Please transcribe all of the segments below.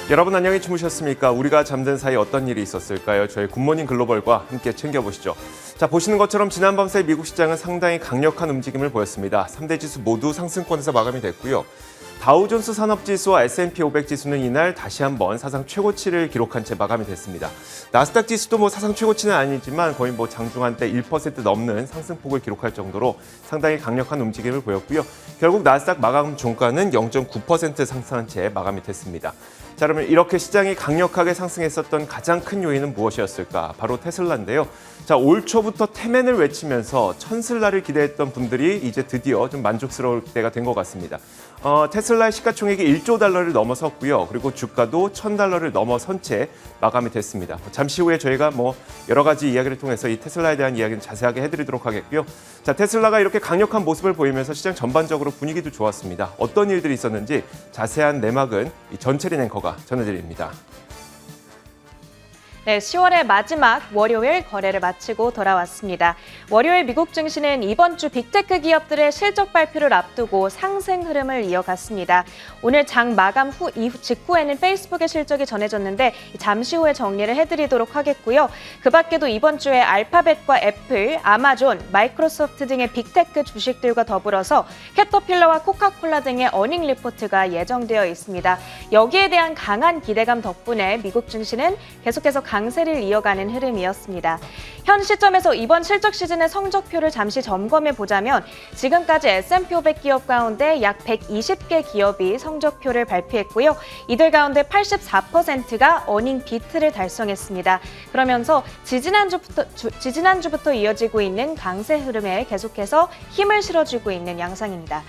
여러분 안녕히 주무셨습니까? 우리가 잠든 사이 어떤 일이 있었을까요? 저희 굿모닝 글로벌과 함께 챙겨보시죠. 자, 보시는 것처럼 지난 밤새 미국 시장은 상당히 강력한 움직임을 보였습니다. 3대 지수 모두 상승권에서 마감이 됐고요. 다우존스 산업지수와 S&P 500 지수는 이날 다시 한번 사상 최고치를 기록한 채 마감이 됐습니다. 나스닥 지수도 사상 최고치는 아니지만 거의 장중 한때 1% 넘는 상승폭을 기록할 정도로 상당히 강력한 움직임을 보였고요. 결국 나스닥 마감 종가는 0.9% 상승한 채 마감이 됐습니다. 자, 그러면 이렇게 시장이 강력하게 상승했었던 가장 큰 요인은 무엇이었을까? 바로 테슬라인데요. 자, 올 초부터 테맨을 외치면서 천슬라를 기대했던 분들이 이제 드디어 좀 만족스러울 때가 된 것 같습니다. 테슬라의 시가총액이 1조 달러를 넘어섰고요. 그리고 주가도 1,000달러를 넘어선 채 마감이 됐습니다. 잠시 후에 저희가 여러 가지 이야기를 통해서 이 테슬라에 대한 이야기는 자세하게 해드리도록 하겠고요. 자, 테슬라가 이렇게 강력한 모습을 보이면서 시장 전반적으로 분위기도 좋았습니다. 어떤 일들이 있었는지 자세한 내막은 이 전채린 앵커가 전해드립니다. 네, 10월의 마지막 월요일 거래를 마치고 돌아왔습니다. 월요일 미국 증시는 이번 주 빅테크 기업들의 실적 발표를 앞두고 상승 흐름을 이어갔습니다. 오늘 장 마감 직후에는 페이스북의 실적이 전해졌는데 잠시 후에 정리를 해드리도록 하겠고요. 그 밖에도 이번 주에 알파벳과 애플, 아마존, 마이크로소프트 등의 빅테크 주식들과 더불어서 캐터필러와 코카콜라 등의 어닝 리포트가 예정되어 있습니다. 여기에 대한 강한 기대감 덕분에 미국 증시는 계속해서 강세를 이어가는 흐름이었습니다. 현 시점에서 이번 실적 시즌의 성적표를 잠시 점검해 보자면 지금까지 S&P 500 기업 가운데 약 120개 기업이 성적표를 발표했고요. 이들 가운데 84%가 어닝 비트를 달성했습니다. 그러면서 지지난주부터 이어지고 있는 강세 흐름에 계속해서 힘을 실어주고 있는 양상입니다.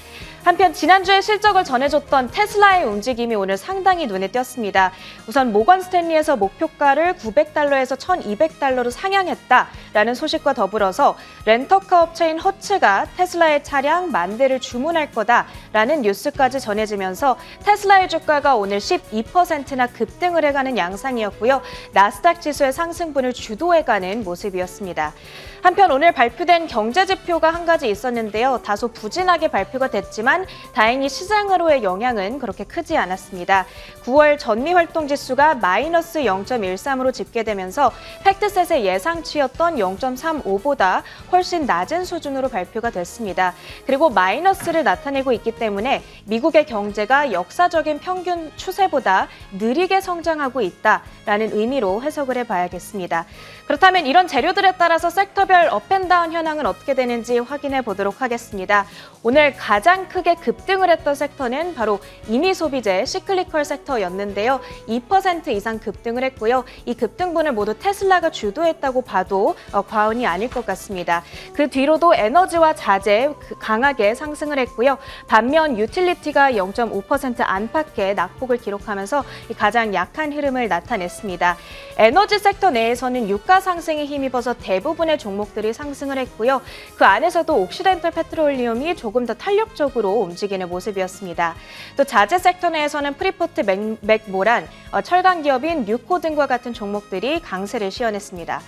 한편 지난주에 실적을 전해줬던 테슬라의 움직임이 오늘 상당히 눈에 띄었습니다. 우선 모건 스탠리에서 목표가를 900달러에서 1200달러로 상향했다라는 소식과 더불어서 렌터카 업체인 허츠가 테슬라의 차량 10,000대를 주문할 거다라는 뉴스까지 전해지면서 테슬라의 주가가 오늘 12%나 급등을 해가는 양상이었고요. 나스닥 지수의 상승분을 주도해가는 모습이었습니다. 한편 오늘 발표된 경제지표가 한 가지 있었는데요. 다소 부진하게 발표가 됐지만 다행히 시장으로의 영향은 그렇게 크지 않았습니다. 9월 전미활동지수가 마이너스 0.13으로 집계되면서 팩트셋의 예상치였던 0.35보다 훨씬 낮은 수준으로 발표가 됐습니다. 그리고 마이너스를 나타내고 있기 때문에 미국의 경제가 역사적인 평균 추세보다 느리게 성장하고 있다라는 의미로 해석을 해봐야겠습니다. 그렇다면 이런 재료들에 따라서 섹터별 업앤다운 현황은 어떻게 되는지 확인해 보도록 하겠습니다. 오늘 가장 크게 급등을 했던 섹터는 바로 임의소비재 시클리컬 섹터였는데요. 2% 이상 급등을 했고요. 이 급등분을 모두 테슬라가 주도했다고 봐도 과언이 아닐 것 같습니다. 그 뒤로도 에너지와 자재 강하게 상승을 했고요. 반면 유틸리티가 0.5% 안팎의 낙폭을 기록하면서 가장 약한 흐름을 나타냈습니다. 에너지 섹터 내에서는 유가 상승에 힘입어서 대부분의 종목들이 상승을 했고요. 그 안에서도 옥시덴탈 페트롤리움이 조금 더 탄력적으로 움직이는 모습이었습니다. 또 자재 섹터 내에서는 프리포트 맥모란, 철강 기업인 뉴코 등과 같은 종목들이 강세를 시현했습니다.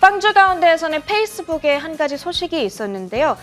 빵주 가운데에서는 페이스북에 한 가지 소식이 있었는데요.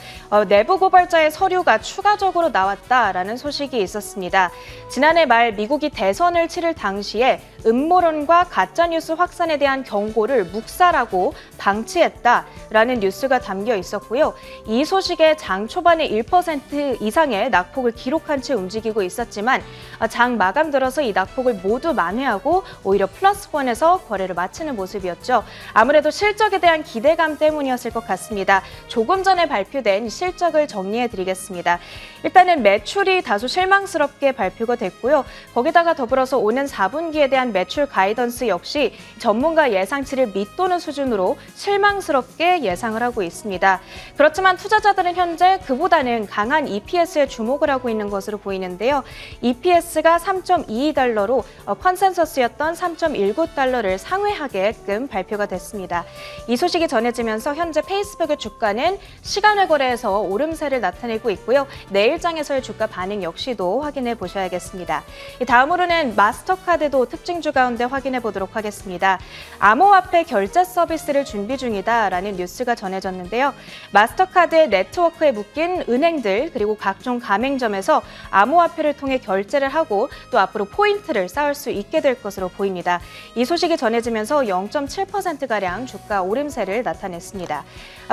내부 고발자의 서류가 추가적으로 나왔다라는 소식이 있었습니다. 지난해 말 미국이 대선을 치를 당시에 음모론과 가짜뉴스 확산에 대한 경고를 묵살하고 방치했다라는 뉴스가 담겨 있었고요. 이 소식에 장 초반에 1% 이상의 낙폭을 기록한 채 움직이고 있었지만 장 마감 들어서 이 낙폭을 모두 만회하고 오히려 플러스권에서 거래를 마치는 모습이었죠. 아무래도 실적에 대한 기대감 때문이었을 것 같습니다. 조금 전에 발표된 실적을 정리해드리겠습니다. 일단은 매출이 다소 실망스럽게 발표가 됐고요. 거기다가 더불어서 오는 4분기에 대한 매출 가이던스 역시 전문가 예상치를 밑도는 수준으로 실망스럽게 예상을 하고 있습니다. 그렇지만 투자자들은 현재 그보다는 강한 EPS에 주목을 하고 있는 것으로 보이는데요. EPS가 3.22달러로 컨센서스였던 3.19달러를 상회하게끔 발표가 됐습니다. 이 소식이 전해지면서 현재 페이스북의 주가는 시간외 거래에서 오름세를 나타내고 있고요. 내일장에서의 주가 반응 역시도 확인해 보셔야겠습니다. 다음으로는 마스터카드도 특징주 가운데 확인해 보도록 하겠습니다. 암호화폐 결제 서비스를 준비 중이다라는 뉴스가 전해졌는데요. 마스터카드의 네트워크에 묶인 은행들 그리고 각종 가맹점에서 암호화폐를 통해 결제를 하고 또 앞으로 포인트를 쌓을 수 있게 될 것으로 보입니다. 이 소식이 전해지면서 0.7%가량 주가 오름세를 나타냈습니다.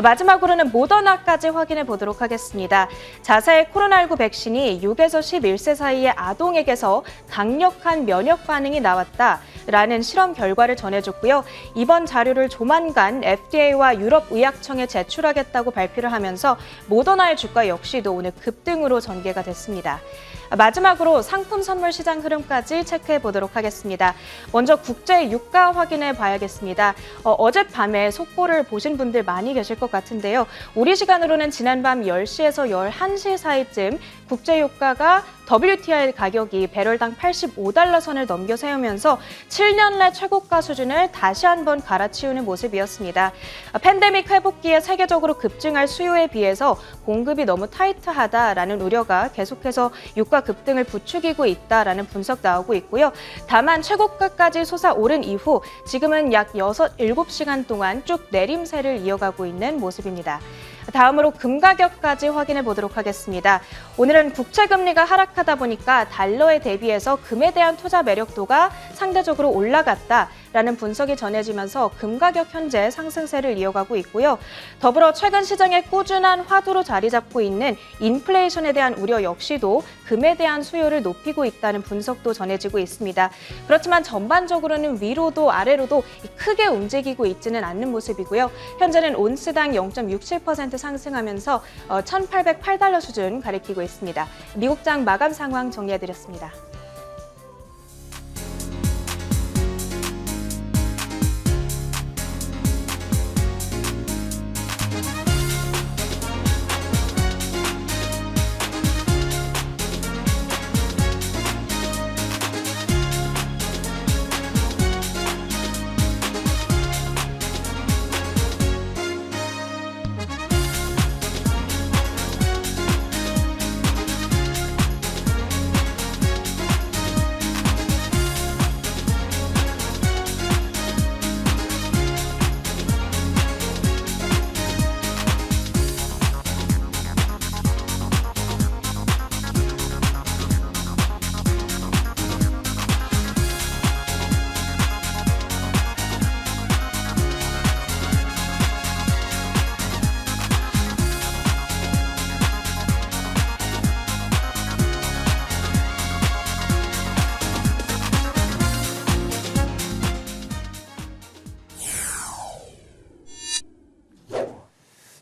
마지막으로는 모더나까지 확인해 보도록 하겠습니다. 자사의 코로나19 백신이 6에서 11세 사이의 아동에게서 강력한 면역 반응이 나왔다라는 실험 결과를 전해줬고요. 이번 자료를 조만간 FDA와 유럽의약청에 제출하겠다고 발표를 하면서 모더나의 주가 역시도 오늘 급등으로 전개가 됐습니다. 마지막으로 상품 선물 시장 흐름까지 체크해 보도록 하겠습니다. 먼저 국제 유가 확인해 봐야겠습니다. 어젯밤에 속보를 보신 분들 많이 계실 것 같은데요. 우리 시간으로는 지난밤 10시에서 11시 사이쯤 국제 유가가 WTI 가격이 배럴당 85달러 선을 넘겨 세우면서 7년 내 최고가 수준을 다시 한번 갈아치우는 모습이었습니다. 팬데믹 회복기에 세계적으로 급증할 수요에 비해서 공급이 너무 타이트하다라는 우려가 계속해서 유가 급등을 부추기고 있다라는 분석 나오고 있고요. 다만 최고가까지 솟아오른 이후 지금은 약 7시간 동안 쭉 내림세를 이어가고 있는 모습입니다. 다음으로 금 가격까지 확인해 보도록 하겠습니다. 오늘은 국채금리가 하락하다 보니까 달러에 대비해서 금에 대한 투자 매력도가 상대적으로 올라갔다라는 분석이 전해지면서 금 가격 현재 상승세를 이어가고 있고요. 더불어 최근 시장에 꾸준한 화두로 자리 잡고 있는 인플레이션에 대한 우려 역시도 금에 대한 수요를 높이고 있다는 분석도 전해지고 있습니다. 그렇지만 전반적으로는 위로도 아래로도 크게 움직이고 있지는 않는 모습이고요. 현재는 온스당 0.67% 상승하면서 1,808달러 수준 가리키고 있습니다. 미국장 마감 상황 정리해드렸습니다.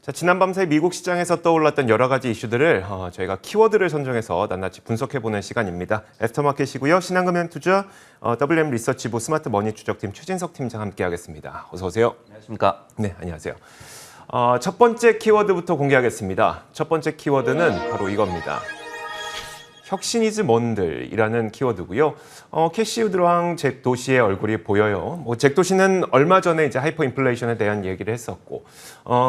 자, 지난밤새 미국 시장에서 떠올랐던 여러 가지 이슈들을 저희가 키워드를 선정해서 낱낱이 분석해보는 시간입니다. 애프터마켓이고요. 신한금융투자 WM 리서치부 스마트머니 추적팀 최진석 팀장 함께하겠습니다. 어서 오세요. 안녕하십니까. 네, 안녕하세요. 첫 번째 키워드부터 공개하겠습니다. 첫 번째 키워드는 바로 이겁니다. 혁신 이즈 뭔들이라는 키워드고요. 캐시우드랑 잭도시의 얼굴이 보여요. 잭도시는 얼마 전에 이제 하이퍼 인플레이션에 대한 얘기를 했었고,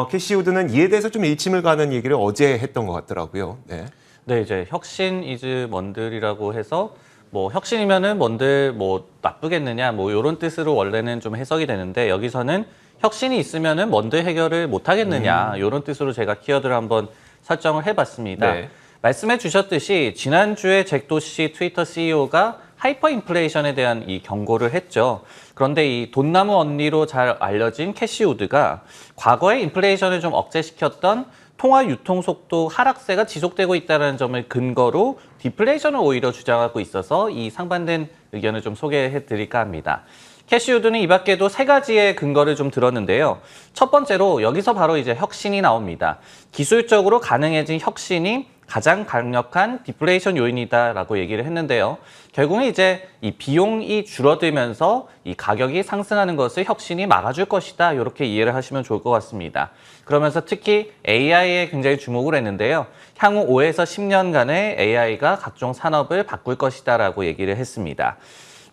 캐시우드는 이에 대해서 좀 일침을 가는 얘기를 어제 했던 것 같더라고요. 네. 네, 이제 혁신 이즈 뭔들이라고 해서 혁신이면은 뭔들 나쁘겠느냐 이런 뜻으로 원래는 좀 해석이 되는데 여기서는 혁신이 있으면은 뭔들 해결을 못 하겠느냐 이런 뜻으로 제가 키워드를 한번 설정을 해봤습니다. 네. 말씀해 주셨듯이 지난주에 잭도시 트위터 CEO가 하이퍼 인플레이션에 대한 이 경고를 했죠. 그런데 이 돈나무 언니로 잘 알려진 캐시우드가 과거에 인플레이션을 좀 억제시켰던 통화 유통 속도 하락세가 지속되고 있다는 점을 근거로 디플레이션을 오히려 주장하고 있어서 이 상반된 의견을 좀 소개해 드릴까 합니다. 캐시우드는 이 밖에도 세 가지의 근거를 좀 들었는데요. 첫 번째로 여기서 바로 이제 혁신이 나옵니다. 기술적으로 가능해진 혁신이 가장 강력한 디플레이션 요인이다라고 얘기를 했는데요. 결국은 이제 이 비용이 줄어들면서 이 가격이 상승하는 것을 혁신이 막아줄 것이다. 이렇게 이해를 하시면 좋을 것 같습니다. 그러면서 특히 AI에 굉장히 주목을 했는데요. 향후 5에서 10년간의 AI가 각종 산업을 바꿀 것이다라고 얘기를 했습니다.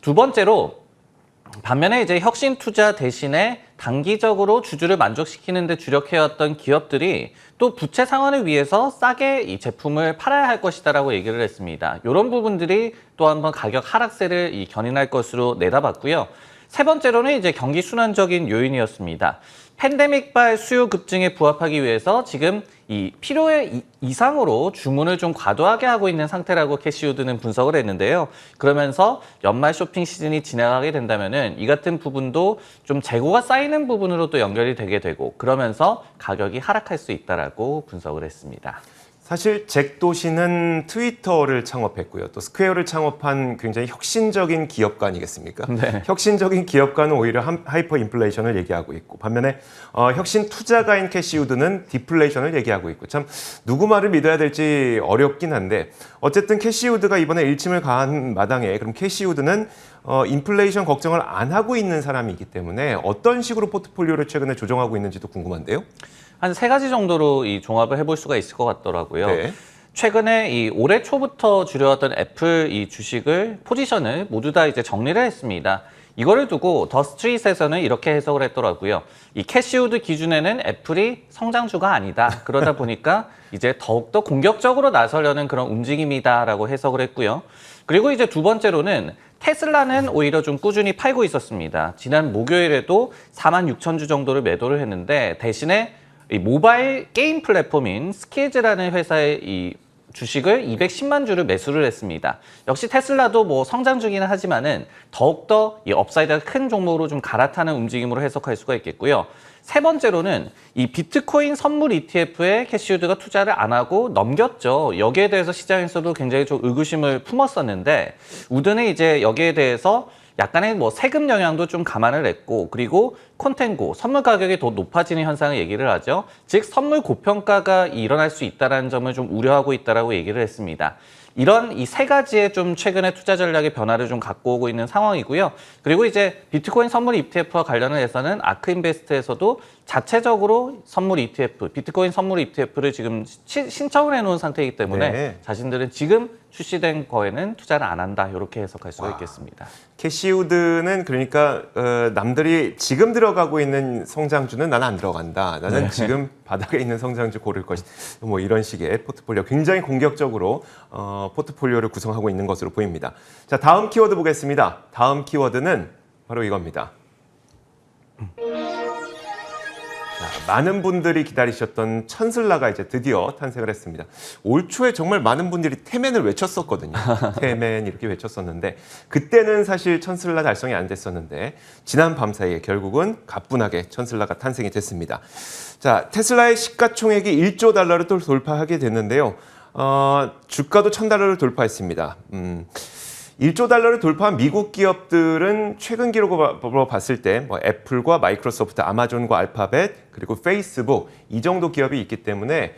두 번째로 반면에 이제 혁신 투자 대신에 단기적으로 주주를 만족시키는 데 주력해왔던 기업들이 또 부채 상환을 위해서 싸게 이 제품을 팔아야 할 것이다라고 얘기를 했습니다. 이런 부분들이 또 한번 가격 하락세를 견인할 것으로 내다봤고요. 세 번째로는 이제 경기 순환적인 요인이었습니다. 팬데믹발 수요 급증에 부합하기 위해서 지금 이 필요의 이상으로 주문을 좀 과도하게 하고 있는 상태라고 캐시우드는 분석을 했는데요. 그러면서 연말 쇼핑 시즌이 지나가게 된다면은 이 같은 부분도 좀 재고가 쌓이는 부분으로 또 연결이 되게 되고 그러면서 가격이 하락할 수 있다라고 분석을 했습니다. 사실 잭 도시는 트위터를 창업했고요. 또 스퀘어를 창업한 굉장히 혁신적인 기업가 아니겠습니까? 네. 혁신적인 기업가는 오히려 하이퍼 인플레이션을 얘기하고 있고 반면에 혁신 투자가인 캐시우드는 디플레이션을 얘기하고 있고 참 누구 말을 믿어야 될지 어렵긴 한데 어쨌든 캐시우드가 이번에 일침을 가한 마당에 그럼 캐시우드는 인플레이션 걱정을 안 하고 있는 사람이기 때문에 어떤 식으로 포트폴리오를 최근에 조정하고 있는지도 궁금한데요. 한 세 가지 정도로 이 종합을 해볼 수가 있을 것 같더라고요. 네. 최근에 이 올해 초부터 줄여왔던 애플 이 주식을 포지션을 모두 다 이제 정리를 했습니다. 이거를 두고 더 스트릿에서는 이렇게 해석을 했더라고요. 이 캐시우드 기준에는 애플이 성장주가 아니다. 그러다 보니까 이제 더욱더 공격적으로 나서려는 그런 움직임이다라고 해석을 했고요. 그리고 이제 두 번째로는 테슬라는 오히려 좀 꾸준히 팔고 있었습니다. 지난 목요일에도 46,000주 정도를 매도를 했는데 대신에 이 모바일 게임 플랫폼인 스키즈라는 회사의 이 주식을 210만 주를 매수를 했습니다. 역시 테슬라도 뭐 성장주기는 하지만은 더욱더 이 업사이드가 큰 종목으로 좀 갈아타는 움직임으로 해석할 수가 있겠고요. 세 번째로는 이 비트코인 선물 ETF에 캐시우드가 투자를 안 하고 넘겼죠. 여기에 대해서 시장에서도 굉장히 좀 의구심을 품었었는데 우드는 이제 여기에 대해서 약간의 뭐 세금 영향도 좀 감안을 했고 그리고 콘텐고 선물 가격이 더 높아지는 현상을 얘기를 하죠. 즉 선물 고평가가 일어날 수 있다는 점을 좀 우려하고 있다라고 얘기를 했습니다. 이런 이 세 가지의 좀 최근의 투자 전략의 변화를 좀 갖고 오고 있는 상황이고요. 그리고 이제 비트코인 선물 ETF와 관련을 해서는 아크인베스트에서도 자체적으로 선물 ETF, 비트코인 선물 ETF를 지금 신청을 해놓은 상태이기 때문에 네. 자신들은 지금 출시된 거에는 투자를 안 한다 이렇게 해석할 수가 있겠습니다. 캐시우드는 그러니까 남들이 지금 들어가고 있는 성장주는 나는 안 들어간다. 나는 네. 지금 바닥에 있는 성장주 고를 것이다. 뭐 이런 식의 포트폴리오 굉장히 공격적으로 포트폴리오를 구성하고 있는 것으로 보입니다. 자, 다음 키워드 보겠습니다. 다음 키워드는 바로 이겁니다. 자, 많은 분들이 기다리셨던 천슬라가 이제 드디어 탄생을 했습니다. 올 초에 정말 많은 분들이 태맨을 외쳤었거든요. 태맨 이렇게 외쳤었는데 그때는 사실 천슬라 달성이 안 됐었는데 지난 밤 사이에 결국은 가뿐하게 천슬라가 탄생이 됐습니다. 자, 테슬라의 시가총액이 1조 달러를 또 돌파하게 됐는데요. 주가도 $1,000를 돌파했습니다. 1조 달러를 돌파한 미국 기업들은 최근 기록으로 봤을 때 뭐 애플과 마이크로소프트, 아마존과 알파벳, 그리고 페이스북 이 정도 기업이 있기 때문에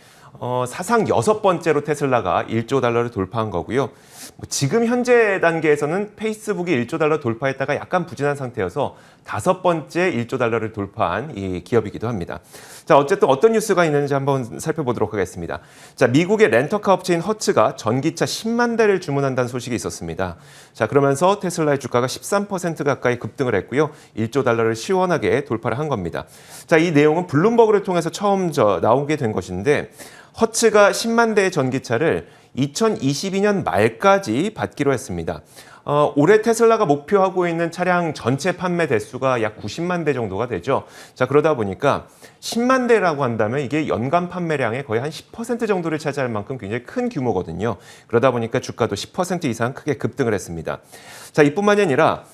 사상 6번째로 테슬라가 1조 달러를 돌파한 거고요. 뭐 지금 현재 단계에서는 페이스북이 1조 달러 돌파했다가 약간 부진한 상태여서 5번째 1조 달러를 돌파한 이 기업이기도 합니다. 자, 어쨌든 어떤 뉴스가 있는지 한번 살펴보도록 하겠습니다. 자, 미국의 렌터카 업체인 허츠가 전기차 10만 대를 주문한다는 소식이 있었습니다. 자, 그러면서 테슬라의 주가가 13% 가까이 급등을 했고요. 1조 달러를 시원하게 돌파를 한 겁니다. 자, 이 내용은 블룸버그를 통해서 처음 나오게 된 것인데 허츠가 10만 대의 전기차를 2022년 말까지 받기로 했습니다. 올해 테슬라가 목표하고 있는 차량 전체 판매 대수가 약 90만 대 정도가 되죠. 자, 그러다 보니까 10만 대라고 한다면 이게 연간 판매량의 거의 한 10% 정도를 차지할 만큼 굉장히 큰 규모거든요. 그러다 보니까 주가도 10% 이상 크게 급등을 했습니다. 자, 이뿐만이 아니라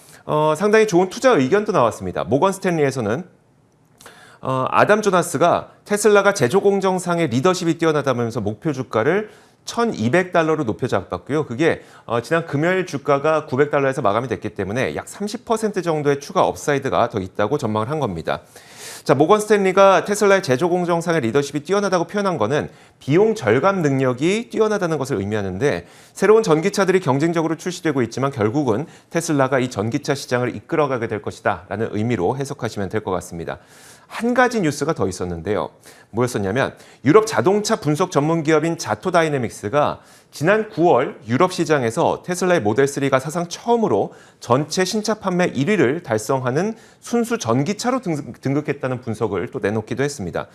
상당히 좋은 투자 의견도 나왔습니다. 모건 스탠리에서는 아담 조나스가 테슬라가 제조 공정상의 리더십이 뛰어나다면서 목표 주가를 $1,200로 높여 잡았고요. 그게 지난 금요일 주가가 $900에서 마감이 됐기 때문에 약 30% 정도의 추가 업사이드가 더 있다고 전망을 한 겁니다. 자, 모건 스탠리가 테슬라의 제조 공정상의 리더십이 뛰어나다고 표현한 거는 비용 절감 능력이 뛰어나다는 것을 의미하는데 새로운 전기차들이 경쟁적으로 출시되고 있지만 결국은 테슬라가 이 전기차 시장을 이끌어가게 될 것이다 라는 의미로 해석하시면 될 것 같습니다. 한 가지 뉴스가 더 있었는데요. 뭐였었냐면 유럽 자동차 분석 전문 기업인 자토 다이내믹스가 지난 9월 유럽 시장에서 테슬라의 모델 3가 사상 처음으로 전체 신차 판매 1위를 달성하는 순수 전기차로 등극했다는 분석을 또 내놓기도 했습니다.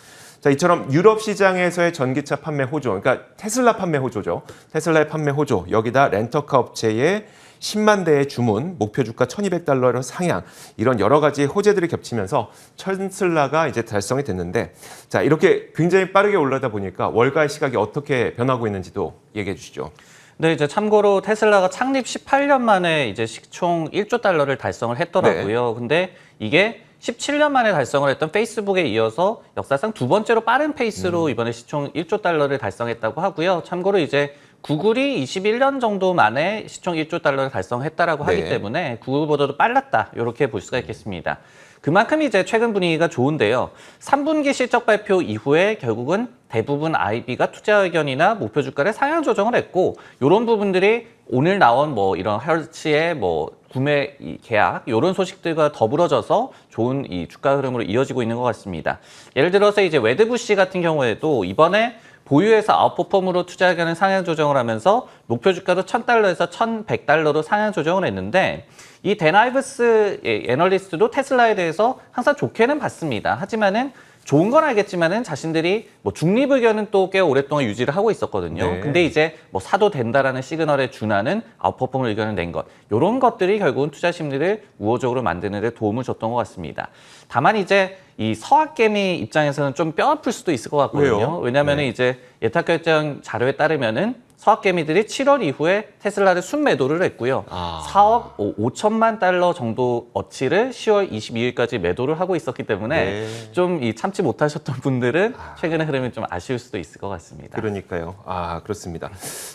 자, 이처럼 유럽 시장에서의 전기차 판매 호조, 그러니까 테슬라 판매 호조죠. 테슬라의 판매 호조, 여기다 렌터카 업체의 10만 대의 주문, 목표 주가 $1,200로 상향, 이런 여러 가지 호재들이 겹치면서 테슬라가 이제 달성이 됐는데, 자, 이렇게 굉장히 빠르게 올라다 보니까 월가의 시각이 어떻게 변하고 있는지도 얘기해 주시죠. 네, 이제 참고로 테슬라가 창립 18년 만에 이제 시총 $1조 달성을 했더라고요. 근데 이게 17년 만에 달성을 했던 페이스북에 이어서 역사상 두 번째로 빠른 페이스로 이번에 시총 $1조 달성했다고 하고요. 참고로 이제 구글이 21년 정도 만에 시총 $1조 달성했다라고 하기 네. 때문에 구글보다도 빨랐다, 이렇게 볼 수가 있겠습니다. 그만큼 이제 최근 분위기가 좋은데요. 3분기 실적 발표 이후에 결국은 대부분 IB가 투자 의견이나 목표 주가를 상향 조정을 했고, 이런 부분들이 오늘 나온 뭐 이런 헐츠의 뭐 구매 계약 이런 소식들과 더불어져서 좋은 이 주가 흐름으로 이어지고 있는 것 같습니다. 예를 들어서 이제 웨드부시 같은 경우에도 이번에 보유해서 아웃퍼폼으로 투자 의견을 상향 조정을 하면서 목표 주가도 $1,000에서 $1,100로 상향 조정을 했는데, 이 댄 아이브스 애널리스트도 테슬라에 대해서 항상 좋게는 봤습니다. 하지만은 좋은 건 알겠지만은 자신들이 뭐 중립 의견은 또 꽤 오랫동안 유지를 하고 있었거든요. 네. 근데 이제 뭐 사도 된다라는 시그널에 준하는 아웃퍼폼 의견을 낸 것, 이런 것들이 결국은 투자 심리를 우호적으로 만드는 데 도움을 줬던 것 같습니다. 다만 이제 이 서학개미 입장에서는 좀 뼈 아플 수도 있을 것 같거든요. 왜요? 왜냐하면 네. 이제 예탁결정 자료에 따르면은 서학개미들이 7월 이후에 테슬라를 순매도를 했고요. 4억 5천만 달러 정도 어치를 10월 22일까지 매도를 하고 있었기 때문에 네. 좀 이 참지 못하셨던 분들은 최근의 흐름이 좀 아쉬울 수도 있을 것 같습니다. 그러니까요. 아, 그렇습니다.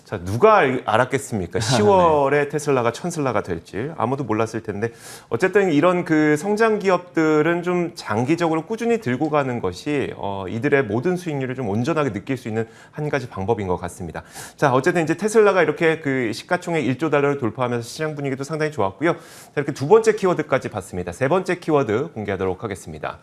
자, 누가 알았겠습니까? 10월에 테슬라가 천슬라가 될지 아무도 몰랐을 텐데, 어쨌든 이런 그 성장 기업들은 좀 장기적으로 꾸준히 들고 가는 것이 이들의 모든 수익률을 좀 온전하게 느낄 수 있는 한 가지 방법인 것 같습니다. 자, 어쨌든 이제 테슬라가 이렇게 그 시가총액 $1조 돌파하면서 시장 분위기도 상당히 좋았고요. 자, 이렇게 두 번째 키워드까지 봤습니다. 세 번째 키워드 공개하도록 하겠습니다.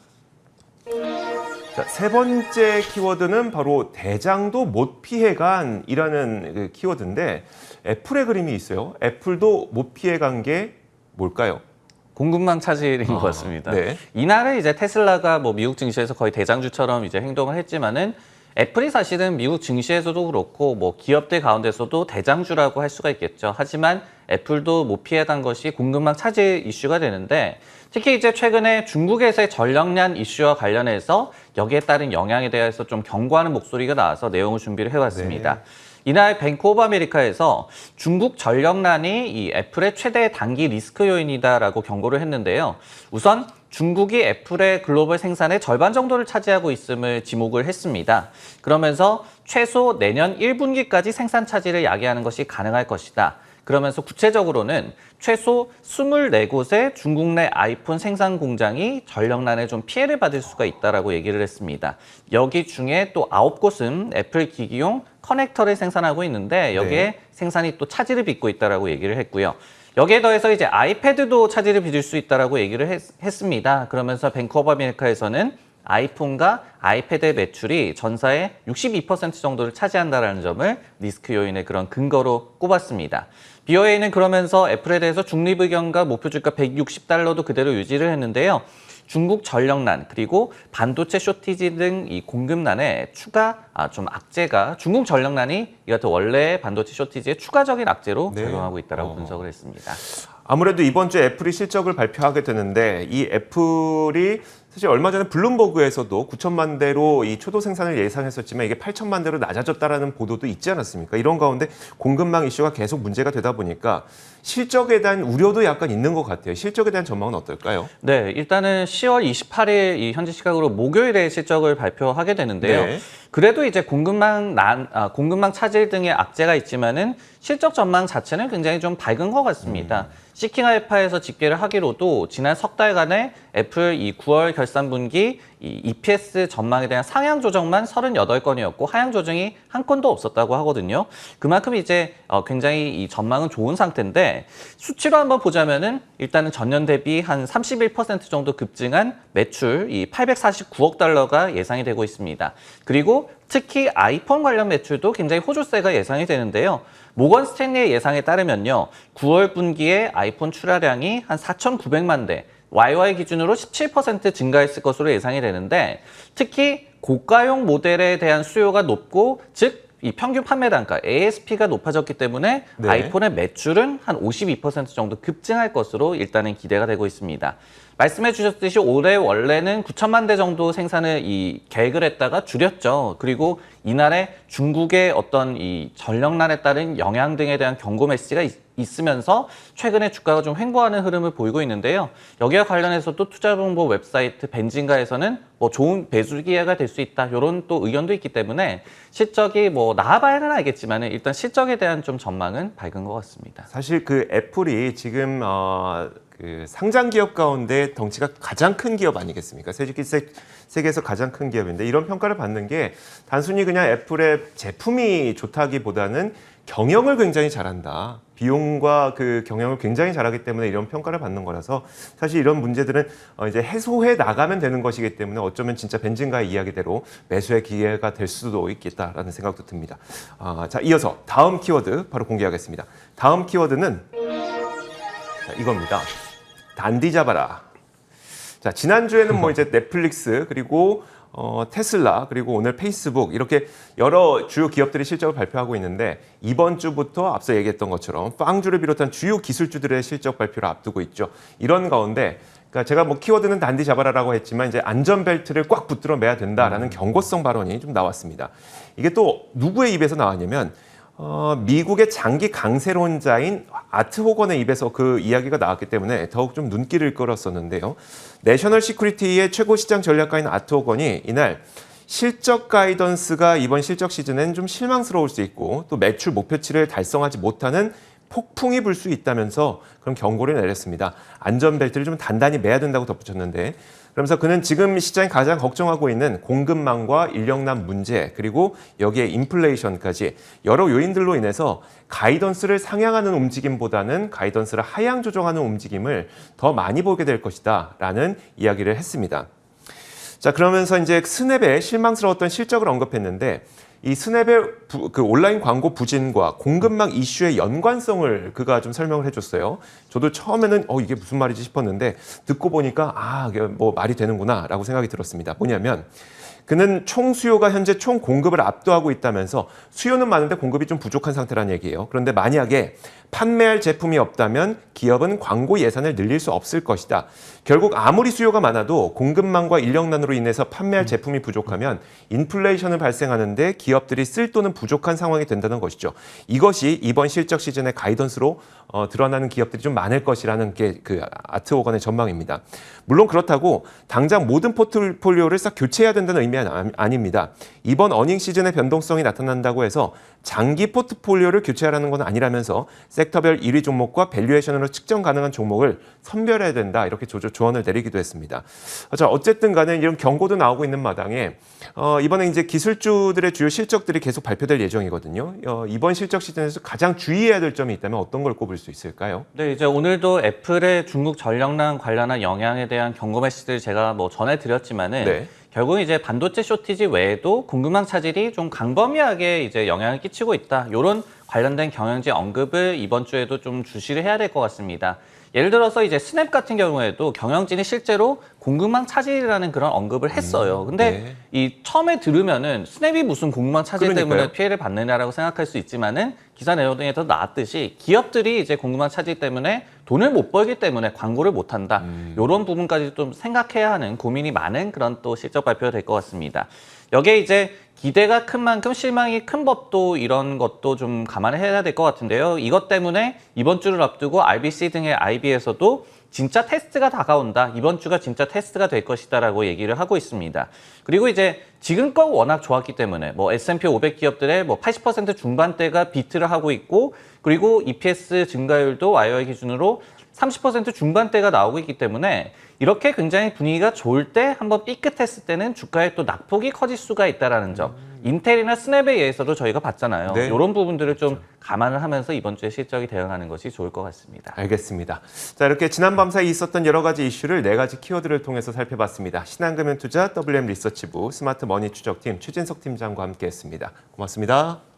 자, 세 번째 키워드는 바로 대장도 못 피해간이라는 그 키워드인데, 애플의 그림이 있어요. 애플도 못 피해간 게 뭘까요? 공급망 차질인 것 같습니다. 네. 이날에 이제 테슬라가 뭐 미국 증시에서 거의 대장주처럼 이제 행동을 했지만은, 애플이 사실은 미국 증시에서도 그렇고 뭐 기업들 가운데서도 대장주라고 할 수가 있겠죠. 하지만 애플도 못 피해간 것이 공급망 차질 이슈가 되는데, 특히 이제 최근에 중국에서의 전력난 이슈와 관련해서 여기에 따른 영향에 대해서 좀 경고하는 목소리가 나와서 내용을 준비를 해왔습니다. 네. 이날 뱅크 오브 아메리카에서 중국 전력난이 이 애플의 최대 단기 리스크 요인이다라고 경고를 했는데요. 우선 중국이 애플의 글로벌 생산의 절반 정도를 차지하고 있음을 지목을 했습니다. 그러면서 최소 내년 1분기까지 생산 차질을 야기하는 것이 가능할 것이다. 그러면서 구체적으로는 최소 24곳의 중국 내 아이폰 생산 공장이 전력난에 좀 피해를 받을 수가 있다라고 얘기를 했습니다. 여기 중에 또 9곳은 애플 기기용 커넥터를 생산하고 있는데 여기에 네. 생산이 또 차질을 빚고 있다라고 얘기를 했고요. 여기에 더해서 이제 아이패드도 차질을 빚을 수 있다라고 얘기를 했습니다. 그러면서 뱅크 오브 아메리카에서는 아이폰과 아이패드의 매출이 전사의 62% 정도를 차지한다는 점을 리스크 요인의 그런 근거로 꼽았습니다. BOA는 그러면서 애플에 대해서 중립 의견과 목표 주가 $160도 그대로 유지를 했는데요. 중국 전력난 그리고 반도체 쇼티지 등 이 공급난에 추가 좀 악재가, 중국 전력난이 이 같은 원래 반도체 쇼티지의 추가적인 악재로 네. 작용하고 있다고 분석을 했습니다. 아무래도 이번 주에 애플이 실적을 발표하게 되는데, 이 애플이 사실 얼마 전에 블룸버그에서도 9천만 대로 이 초도 생산을 예상했었지만 이게 8천만 대로 낮아졌다라는 보도도 있지 않았습니까? 이런 가운데 공급망 이슈가 계속 문제가 되다 보니까 실적에 대한 우려도 약간 있는 것 같아요. 실적에 대한 전망은 어떨까요? 네, 일단은 10월 28일 이 현지 시각으로 목요일에 실적을 발표하게 되는데요. 네. 그래도 이제 공급망 차질 등의 악재가 있지만은 실적 전망 자체는 굉장히 좀 밝은 것 같습니다. 시킹 알파에서 집계를 하기로도 지난 석 달간의 애플 이 9월 결산분기 이 EPS 전망에 대한 상향 조정만 38건이었고 하향 조정이 한 건도 없었다고 하거든요. 그만큼 이제 굉장히 이 전망은 좋은 상태인데 수치로 한번 보자면은 일단은 전년 대비 한 31% 정도 급증한 매출 이 849억 달러가 예상이 되고 있습니다. 그리고 특히 아이폰 관련 매출도 굉장히 호조세가 예상이 되는데요. 모건 스탠리의 예상에 따르면요. 9월 분기에 아이폰 출하량이 한 4,900만 대, YY 기준으로 17% 증가했을 것으로 예상이 되는데 특히 고가용 모델에 대한 수요가 높고 즉 이 평균 판매 단가 ASP가 높아졌기 때문에 네. 아이폰의 매출은 한 52% 정도 급증할 것으로 일단은 기대가 되고 있습니다. 말씀해 주셨듯이 올해 원래는 9천만 대 정도 생산을 계획을 했다가 줄였죠. 그리고 이날에 중국의 어떤 이 전력난에 따른 영향 등에 대한 경고 메시지가 있으면서 최근에 주가가 좀 횡보하는 흐름을 보이고 있는데요. 여기와 관련해서도 투자정보 웹사이트 벤진가에서는 뭐 좋은 배수 기회가 될 수 있다 이런 또 의견도 있기 때문에 실적이 뭐 나아봐야는 알겠지만 일단 실적에 대한 좀 전망은 밝은 것 같습니다. 사실 그 애플이 지금 그 상장 기업 가운데 덩치가 가장 큰 기업 아니겠습니까? 세계에서 가장 큰 기업인데 이런 평가를 받는 게 단순히 그냥 애플의 제품이 좋다기보다는 경영을 굉장히 잘한다. 비용과 그 경영을 굉장히 잘하기 때문에 이런 평가를 받는 거라서 사실 이런 문제들은 이제 해소해 나가면 되는 것이기 때문에 어쩌면 진짜 벤진가의 이야기대로 매수의 기회가 될 수도 있겠다라는 생각도 듭니다. 자, 이어서 다음 키워드 바로 공개하겠습니다. 다음 키워드는 자, 이겁니다. 단디 잡아라. 자, 지난주에는 뭐 이제 넷플릭스 그리고 테슬라 그리고 오늘 페이스북 이렇게 여러 주요 기업들이 실적을 발표하고 있는데 이번 주부터 앞서 얘기했던 것처럼 빵주를 비롯한 주요 기술주들의 실적 발표를 앞두고 있죠. 이런 가운데 그러니까 제가 뭐 키워드는 단디 잡아라라고 했지만 이제 안전벨트를 꽉 붙들어 매야 된다라는 경고성 발언이 좀 나왔습니다. 이게 또 누구의 입에서 나왔냐면 미국의 장기 강세론자인 아트 호건의 입에서 그 이야기가 나왔기 때문에 더욱 좀 눈길을 끌었었는데요. 내셔널 시큐리티의 최고 시장 전략가인 아트 호건이 이날 실적 가이던스가 이번 실적 시즌엔 좀 실망스러울 수 있고 또 매출 목표치를 달성하지 못하는 폭풍이 불 수 있다면서 그런 경고를 내렸습니다. 안전벨트를 좀 단단히 매야 된다고 덧붙였는데 그러면서 그는 지금 시장이 가장 걱정하고 있는 공급망과 인력난 문제 그리고 여기에 인플레이션까지 여러 요인들로 인해서 가이던스를 상향하는 움직임보다는 가이던스를 하향 조정하는 움직임을 더 많이 보게 될 것이다 라는 이야기를 했습니다. 자, 그러면서 이제 스냅의 실망스러웠던 실적을 언급했는데 이 스냅의 그 온라인 광고 부진과 공급망 이슈의 연관성을 그가 좀 설명을 해줬어요. 저도 처음에는 이게 무슨 말이지 싶었는데 듣고 보니까 이게 뭐 말이 되는구나라고 생각이 들었습니다. 뭐냐면 그는 총 수요가 현재 총 공급을 압도하고 있다면서 수요는 많은데 공급이 좀 부족한 상태라는 얘기예요. 그런데 만약에 판매할 제품이 없다면 기업은 광고 예산을 늘릴 수 없을 것이다. 결국 아무리 수요가 많아도 공급망과 인력난으로 인해서 판매할 제품이 부족하면 인플레이션을 발생하는데 기업들이 쓸 돈은 부족한 상황이 된다는 것이죠. 이것이 이번 실적 시즌의 가이던스로 드러나는 기업들이 좀 많을 것이라는 게 그 아트 호건의 전망입니다. 물론 그렇다고 당장 모든 포트폴리오를 싹 교체해야 된다는 의미는 아닙니다. 이번 어닝 시즌의 변동성이 나타난다고 해서 장기 포트폴리오를 교체하라는 건 아니라면서 섹터별 1위 종목과 밸류에이션으로 측정 가능한 종목을 선별해야 된다 이렇게 조언을 내리기도 했습니다. 자, 어쨌든 간에 이런 경고도 나오고 있는 마당에 이번에 이제 기술주들의 주요 실적들이 계속 발표될 예정이거든요. 이번 실적 시즌에서 가장 주의해야 될 점이 있다면 어떤 걸 꼽을 수 있을까요? 네, 이제 오늘도 애플의 중국 전력난 관련한 영향에 대한 경고 메시지를 제가 뭐 전해드렸지만은 네. 결국 이제 반도체 쇼티지 외에도 공급망 차질이 좀 광범위하게 이제 영향을 끼치고 있다. 이런 관련된 경영지 언급을 이번 주에도 좀 주시를 해야 될 것 같습니다. 예를 들어서 이제 스냅 같은 경우에도 경영진이 실제로 공급망 차질이라는 그런 언급을 했어요. 근데 네. 이 처음에 들으면은 스냅이 무슨 공급망 차질 그러니까요. 때문에 피해를 받느냐라고 생각할 수 있지만은 기사 내용에도 나왔듯이 기업들이 이제 공급망 차질 때문에 돈을 못 벌기 때문에 광고를 못 한다. 이런 부분까지 좀 생각해야 하는 고민이 많은 그런 또 실적 발표가 될 것 같습니다. 여기에 이제 기대가 큰 만큼 실망이 큰 법도 이런 것도 좀 감안해야 될 것 같은데요. 이것 때문에 이번 주를 앞두고 RBC 등의 IB에서도 진짜 테스트가 다가온다. 이번 주가 진짜 테스트가 될 것이다라고 얘기를 하고 있습니다. 그리고 이제 지금껏 워낙 좋았기 때문에 뭐 S&P 500 기업들의 뭐 80% 중반대가 비트를 하고 있고 그리고 EPS 증가율도 IOI 기준으로 30% 중반대가 나오고 있기 때문에 이렇게 굉장히 분위기가 좋을 때 한번 삐끗했을 때는 주가에 또 낙폭이 커질 수가 있다는 점. 인텔이나 스냅에 의해서도 저희가 봤잖아요. 네. 이런 부분들을 좀 감안을 하면서 이번 주에 실적이 대응하는 것이 좋을 것 같습니다. 알겠습니다. 자, 이렇게 지난 밤 사이 있었던 여러 가지 이슈를 4가지 키워드를 통해서 살펴봤습니다. 신한금융투자 WM 리서치부 스마트머니 추적팀 최진석 팀장과 함께했습니다. 고맙습니다.